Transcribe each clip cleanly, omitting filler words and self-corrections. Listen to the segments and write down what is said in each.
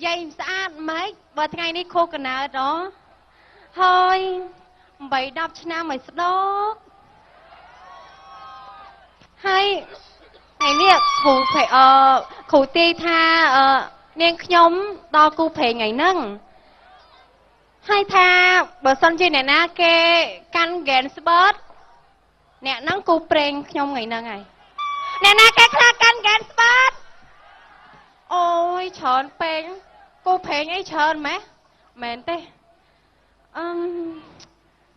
dây xã mấy và ngày nay khô cần nào đó thôi bảy đọc nam mày đó hay ngày nè khủ phải khủ tê tha nên nhóm đo cu phải ngày nâng hay tha bờ sân trên này na kê căn ghen sport nè nâng cu preng nhóm ngày nâng ngày nè na kê căn ghen sport ôi chọn preng cô phê ấy trơn má mến tê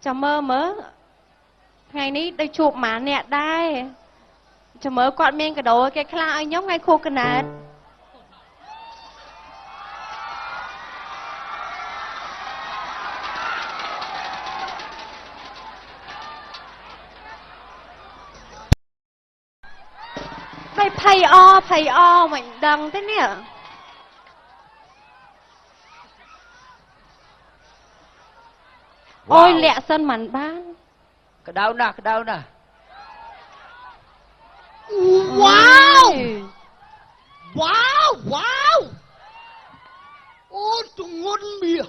chào mơ mớ ngày ní đây chụp má nè đây chào mơ quạt miên cái đồ cái khla anh nhóm ngay khô cái nát mày pay o mày đăng thế nè ôi lẹ sân màn ban cái đâu nè wow ôi tụi ngon mìa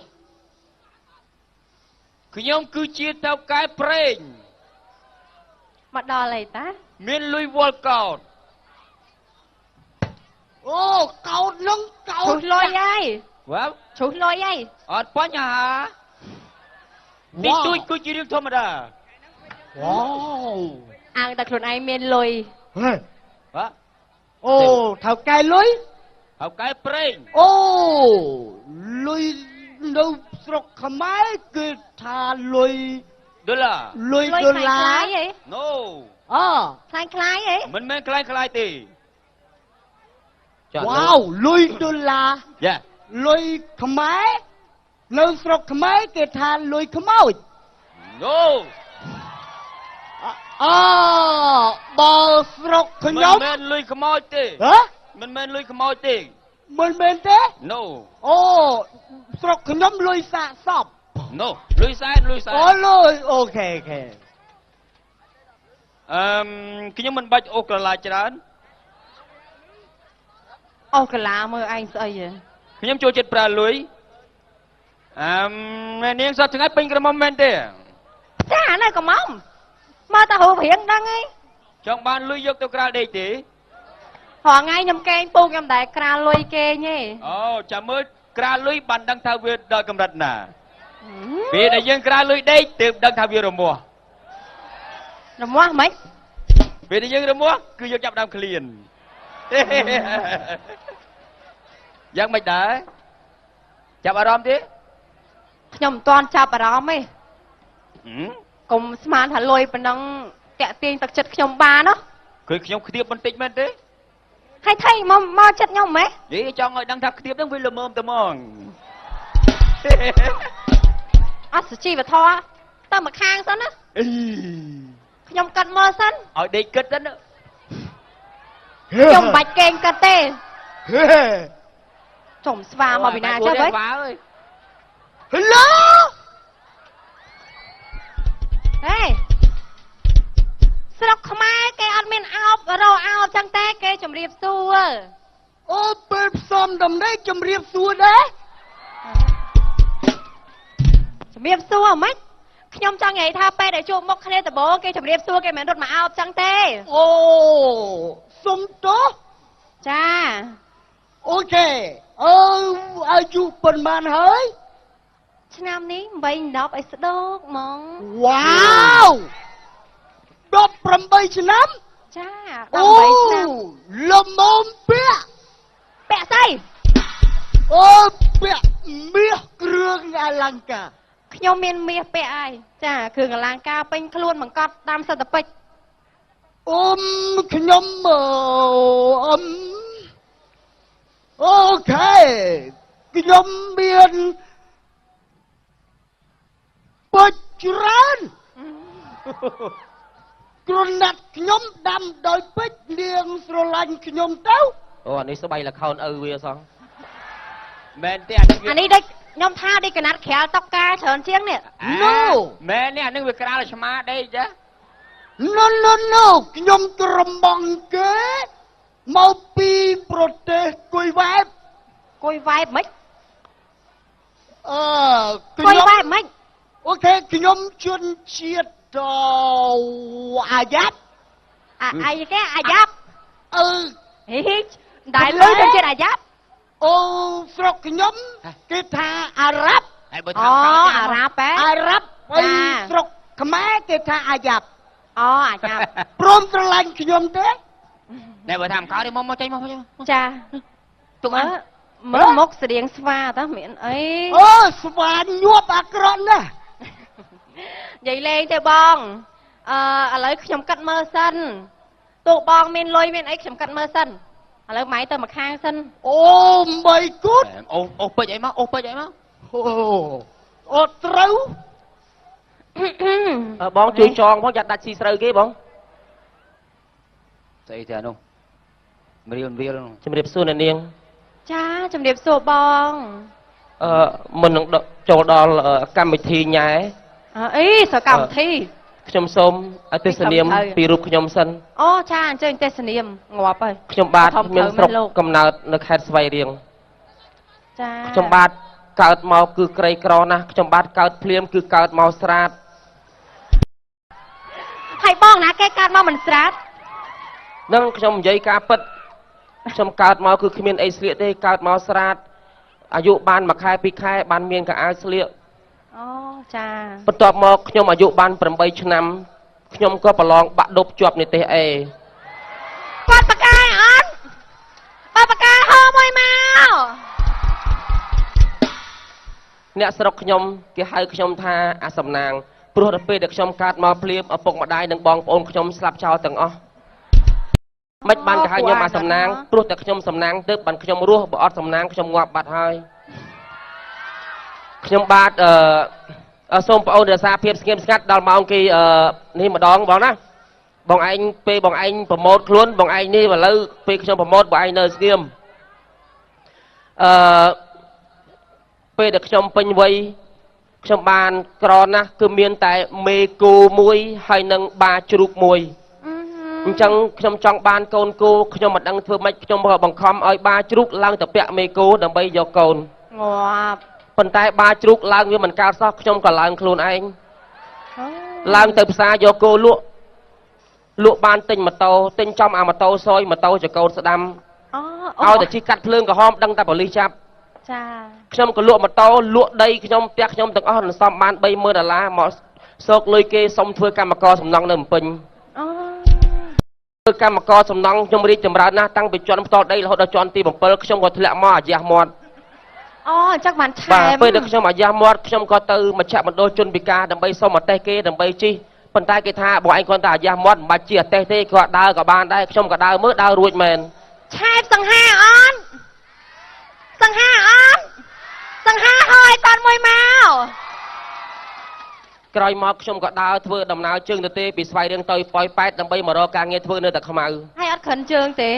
cứ nhóm cứ chia theo cái preng mặt đò này ta miền lui vol cột ô cột nâng cột chú lôi ai wow chú lôi ai ở quá nhà hả đi tôi cứ chỉ riêng thôi mà đã wow ăn đặc luận ai miền lôi hả ô thảo cài lưới học cái preng ô lưới đâu sọc khăm máy cứ thà lưới đó là lưới lôi đô khai la khai vậy no khai vậy mình men khai tì wow lưới đô la dạ lưới khăm máy đâu sọc khăm máy cứ thà lưới khăm mồi no bò sọc khăm mình nhóc men lui khăm mồi tì hả mình men lui khăm mồi tì mình bên thế no ô sọc khăm nhóc lưới xạ sọc no lui sai ô lưới ok cái nhóm mình bạch ô cờ lại chán ô cái lá mơ anh sợ gì cái nhóm cho chết pra lưới niên sao thằng ấy pin cái moment đấy chả này có mong mà ta hụt hiện đăng ấy trong ban lưới dốc tao ra đây tí họ ngay nhầm kênh bu nhầm đại kra lôi kê nhé chả mới ra lưới bàn đăng thao việt đợi cầm đặt nè vì đại dương ra lưới đây tìm đăng thao việt rồi mua mấy vì đại dương rồi mua cứ vô chập đam liền giang mày đã chập aram tí nhầm toàn chạp ở đó mày cùng smart hả lôi bên đăng kẹ tiền tặc chất nhầm ba đó cứ nhóm tiếp phân tích men thế hay thay mà chất nhau mấy vậy cho người đăng thao tiếp đăng với lầm mồm tao mong sự chi và tho tao mà khang sân á nhầm cận mơ sân ở đây kết đó nhầm bạch kênh cà tê chồng sva mà bị nào chứ với hello ê sọc không ai cái admin out rồi out chẳng té cái chồng riệp xua ô bếp xóm đầm đấy chấm riệp xua đấy chồng riệp xua mấy nhom cho ngày tha pe để chụp mốc khné tập bố cái chồng riệp xua cái mẹ đột mà out chẳng té ô xôm tốt cha ok ai chụp phần màn hơi năm ní bay đọc ấy sẽ đốt mong wow đọc phần bay chứ lắm cha ô lâm mồm bẹ bẹ say ô bẹ miếc rương à lăng cả ខ្ញុំ មានមាសពាក់ហើយចាគ្រឿងអលង្ការពេញខ្លួនបង្កប់តាមសិទ្ធិពេជ្រ ខ្ញុំអូខេខ្ញុំមានពេជ្រច្រើនក្រណាត់ខ្ញុំដាំដោយពេជ្រនាងស្រឡាញ់ខ្ញុំទៅអូអានេះស្បៃលខោនឪវាសោះមែនទេអានេះដូចខ្ញុំថាដូចកណាត់ក្រាលតុកការច្រើនជាងនេះ No មែននេះអានេះវាក្រាលឆ្មាដេកចា No ខ្ញុំក្រមុំគេមកពីប្រទេសគុយវ៉ែបមិន Quay vai mấy. Ok, nhóm chuyên chiết à giáp. Ai cái à giáp. Hít. Đại Không lưới lẽ. trên trên à giáp. Srok nhóm cái tha Ả Rập. Ả Rập á. Ả Rập. Dạ. Srok Khmer cái tha à giáp. À giáp. Prom trở lành nhóm thế. Nè vừa tham khảo đi mau chạy mau. Cha. Chúc Mớ ăn. mớ mốc sẽ điên sva ta miệng ấy. Sva nhuộp à krọn nè. Vậy lên theo bong. Lấyខ្ញុំកាត់មើលសិនទោះបងមានលុយមានអីខ្ញុំកាត់មើលសិនឥឡូវម៉ៃទៅមកខាងសិន Mày cút. Ôពេចអីមកអូពេចអីមក ត្រូវ បងជួយចងផងចាត់ដាច់ស៊ីស្រូវគេបង ស្អីទៅនោះរៀលជំរាបសួរអ្នកនាង ចាជំរាបសួរបង មុននឹងចូលដល់កម្មវិធីញ៉ែ អីសកម្មវិធី ខ្ញុំសូមឲ្យទេសនាមពីរូបខ្ញុំសិន អូចាអញ្ជើញទេសនាមងាប់ហើយ ខ្ញុំបាទមានស្រុកកំណើតនៅខេត្តស្វាយរៀង ចា ខ្ញុំបាទកើតមកគឺក្រីក្រណាស់ខ្ញុំបាទកើតភ្លាមគឺកើតមកស្រាត ហើយបងណាគេកើតមកមិនស្រាត នឹងខ្ញុំនិយាយការពិតខ្ញុំកើតមកគឺគ្មានអីស្លៀកទេកើតមកស្រាតអាយុបាន1ខែ2ខែបានមានកៅអៅស្លៀក អូចា បន្ទាប់មកខ្ញុំអាយុបាន8ឆ្នាំខ្ញុំក៏ប្រឡងបាក់ឌុបជាប់និទេសអេ គាត់បកាយអត់បកាយហោមួយមក អ្នកស្រុកខ្ញុំគេហៅខ្ញុំថាអាសំណាងព្រោះដល់ពេលដែលខ្ញុំកើតមកភ្លាមឪពុកម្ដាយនិងបងប្អូនខ្ញុំស្លាប់ចោលទាំងអស់មិនបានគេហៅខ្ញុំអាសំណាងព្រោះតែខ្ញុំសំណាងទើបបានខ្ញុំរស់បើអត់សំណាងខ្ញុំងាប់បាត់ហើយខ្ញុំបាទសូមបងអូនរក្សាភាពស្ងៀមស្ងាត់ដល់ម៉ោងគេនេះម្ដងបងណាបងឯងពេលបងឯងប្រម៉ូតខ្លួនបងឯងនេះឥឡូវពេលខ្ញុំប្រម៉ូតបងឯងនៅស្ងៀមពេលដែលខ្ញុំពេញវ័យខ្ញុំបានក្រណាស់គឺមានតែមេគូមួយហើយនឹងបាជ្រូកមួយអញ្ចឹងខ្ញុំចង់បានកូនគោខ្ញុំមិនដឹងធ្វើម៉េចខ្ញុំក៏បង្ខំឲ្យបាជ្រូកឡើងទៅពាក់មេគូដើម្បីយកកូន ងាប់ ប៉ុន្តែបាជ្រូកឡើងវាមិនកើតសោះខ្ញុំក៏ឡើងខ្លួនឯងឡើងទៅផ្សារយកគោលក់បានទិញម៉ូតូទិញចំអាម៉ូតូសយម៉ូតូចកោតស្ដាំ អូ ឲ្យតែជិះកាត់ភ្លើងក្រហមដឹងតែប៉ូលីសចាប់ ចា ខ្ញុំក៏លក់ម៉ូតូលក់ដីខ្ញុំផ្ទះខ្ញុំទាំងអស់នឹងសំបាន$30000មកសោកលុយគេសុំធ្វើកម្មករសំណង់នៅភ្នំពេញ អូ ធ្វើកម្មករសំណង់ខ្ញុំរីកចម្រើនណាស់តាំងពីជាន់ផ្ទាល់ដីរហូតដល់ជាន់ទី7ខ្ញុំក៏ធ្លាក់មកអាយ៉ាស់មាត់ អូអញ្ចឹងបានឆែ បាទ ម ពេលដែលខ្ញុំអាយ៉ាស់មាត់ខ្ញុំក៏ទៅមជ្ឈមណ្ឌលជនពិការដើម្បីសុំអទេសគេដើម្បីជិះប៉ុន្តែគេថាបងឯងគ្រាន់តែអាយ៉ាស់មាត់មិនបាច់ជិះអទេសទេគាត់ដើរក៏បានដែរខ្ញុំក៏ដើរមើលដើររួចមែន ឆែមសង្ហាអត់សង្ហាអត់សង្ហាហើយតាន់មួយមក ក្រោយមកខ្ញុំក៏ដើរធ្វើដំណើរជើងទៅទេពីស្វាយរៀងទៅប៉ោយប៉ែតដើម្បីមករកការងារធ្វើនៅតែខ្មៅ ហើយអត់ក្រិនជើងទេ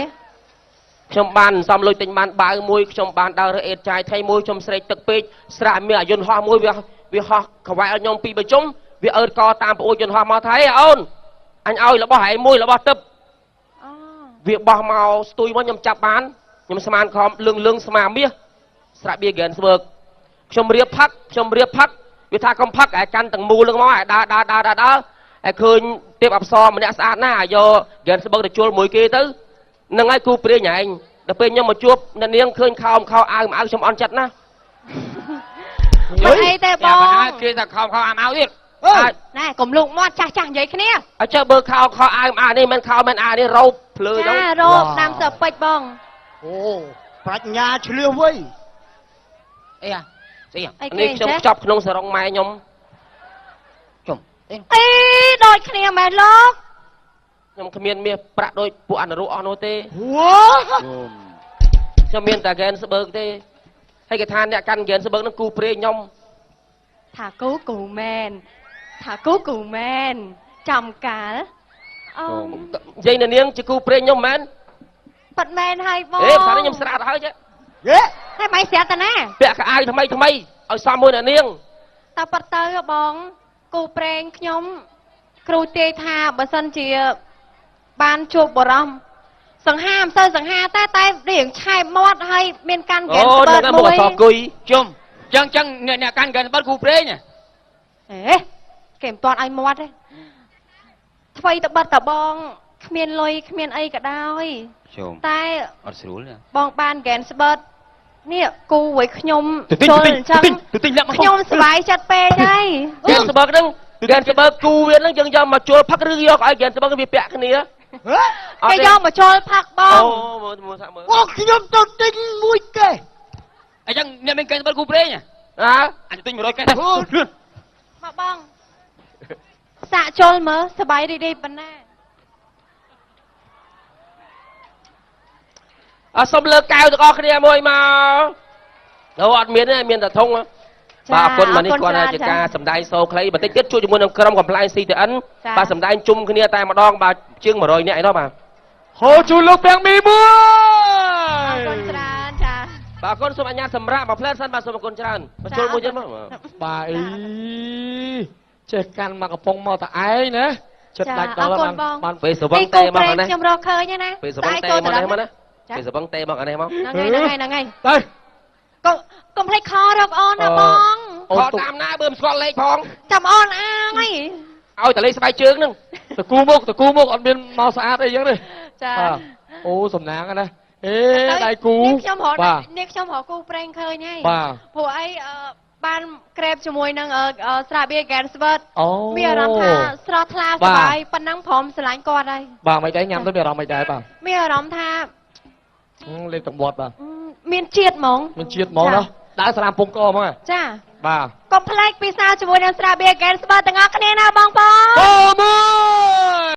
ខ្ញុំបានសំលុយទិញបានបាវមួយខ្ញុំបានដើររើអេតចាយថៃមួយខ្ញុំស្រេកទឹកពេកស្រាក់មានអាយន្តហោះមួយវាហោះក្បែរខ្ញុំពីរជុំវាអើតកតាមប្អូនយន្តហោះមកថាហេអូនអញឲ្យរបស់ហែមួយរបស់ទឹក អូ វាបោះមកស្ទួយមកខ្ញុំចាប់បានខ្ញុំស្មានខំលឹងស្មាមាសស្រាក់បៀហ្គេនស្វើកខ្ញុំរៀបផឹកវាថាកុំផឹកឯកាន់ទាំងមូលនឹងមកឯដើរឯឃើញទេពអប្សរម្នាក់ស្អាតណាស់យកហ្គេនស្បឹកទៅជុលមួយគេទៅនឹងឲ្យគូព្រាញឯងដល់ពេលខ្ញុំមកជួបអ្នកនាងឃើញខោអាវខ្ញុំអន់ចិត្តណាស់ មិនអីទេបង គេថាខំអាម៉ៅទៀត ណែកុំលូកមាត់ចាស់និយាយគ្នា អញ្ចឹងបើខោអាវនេះមិនខោមិនអានេះរោបភ្លើទៅ ចារោបដាំសើពេជ្របង ប្រាជ្ញាឆ្លៀសវៃ អីស្អី នេះខ្ញុំខ្ចប់ក្នុងសរងម៉ែខ្ញុំ ជុំ អីដូចគ្នាមែនលោក ខ្ញុំគ្មានមាសប្រាក់ដូចពួកអនុរុអស់នោះទេ វ៉ា ខ្ញុំមានតែហ្គេនស្បើកទេហើយគេថាអ្នកកាន់ហ្គេនស្បើកនឹងគូព្រាខ្ញុំ ថាគូមែនចំកាលអូ និយាយអ្នកនាងជាគូព្រាខ្ញុំមែន ប៉ាត់មែនហើយបង ផ្សារខ្ញុំស្រាតហើយចេះ តែមិនស្រាត់តាណា ពាក់កៅអៅថ្មីឲ្យសមមួយអ្នកនាង តើប៉ាត់ទៅបងគូប្រេងខ្ញុំគ្រូទាយថាបើសិនជាបានជួបបរមសង្ហាតែរៀងឆែបមាត់ហើយមានកាន់ហ្គេនស្បើកមួយ អូនឹងមកអសគុយជុំ ចឹងអ្នកកាន់កាន់បាត់គូព្រេង អេគេមិនតាន់ឲ្យមាត់ទេថ្មីទៅបាត់តបងគ្មានលុយគ្មានអីក៏ដោយ ជុំ តែ អត់ស្រួល បងបានហ្គេនស្បឺតនេះគូឲ្យខ្ញុំ ទៅទិញ ចូលអញ្ចឹង ទៅទិញលាក់មក ខ្ញុំសប្បាយចិត្តពេកហើយ ហ្គេនស្បើកហ្នឹងហ្គេនស្បើកគូវាហ្នឹងយើងយកមកជួលផឹកឬយកឲ្យហ្គេនស្បើកវាពាក់គ្នា គេយកមកចូលផឹកបង មើលសាក់មើល អូខ្ញុំទៅទិញមួយគេ អញ្ចឹងអ្នកមានកាន់បាត់គូព្រេង អញទិញ100កែលឿន មកបងសាក់ចូលមើលសប្បាយរីករាយប៉ុណ្ណា សុំលើកែវទាំងអស់គ្នាមួយមកអត់មានទេមានតែធុងបាទអរគុណមកនេះគាត់ជាការសម្ដែងសូខ្លីបន្តិចទៀតជួយជាមួយនឹងក្រុម compliance CTN បាទសម្ដែងជុំគ្នាតែម្ដងបាទជាង100នាក់ឯណោះបាទហូជួយលោកទាំងមីមួយ អរគុណច្រើនចា បាទអរគុណសូមអញ្ញាតសម្រាប់មកផ្លែសិនបាទសូមអរគុណច្រើនមកចូលមួយទៀតមក បាទអីចេះកាន់មកកំប៉ុងមកតឯងណាចិត្តដាច់ដល់បាន ពេលសវឹងទេមកណា ខ្ញុំរកឃើញណា ពេលសវឹងទេមកនេះមកណាពេលសវឹងទេមកអានេះមក ហ្នឹងហើយ ទៅ កុំភ្លេចខរកអូនណាបង ខកតាមណាបើមិនស្គាល់លេខផង ចាំអូនអាងហើយ ឲ្យតែលេខស្បែកជើងហ្នឹង តគូមកអត់មានមកស្អាតអីចឹងទេ ចា អូសំណាងណាអេដៃគូ នេះខ្ញុំរក បាទ នេះខ្ញុំរកគូប្រេងឃើញហើយ បាទ ព្រោះអីបានក្រេបជាមួយនឹងស្រាបៀរហ្គេនស្បឺត អូ មានអារម្មណ៍ថាស្រស់ថ្លាសប្បាយប៉ុណ្ណឹងព្រមស្រឡាញ់គាត់ហើយ បាទមិនដែរញ៉ាំទៅមានអារម្មណ៍មិនដែរបាទ មានអារម្មណ៍ថា លេខទាំងមាត់បាទ មានជាតិហ្មង មានជាតិហ្មងណាដើរស្រាមពងកហ្មង ចា បាទ កុំភ្លេចពិសាជាមួយនឹងស្រាបៀរហ្គេនស្បឺតទាំងអស់គ្នាណាបងប្អូន អូមួយ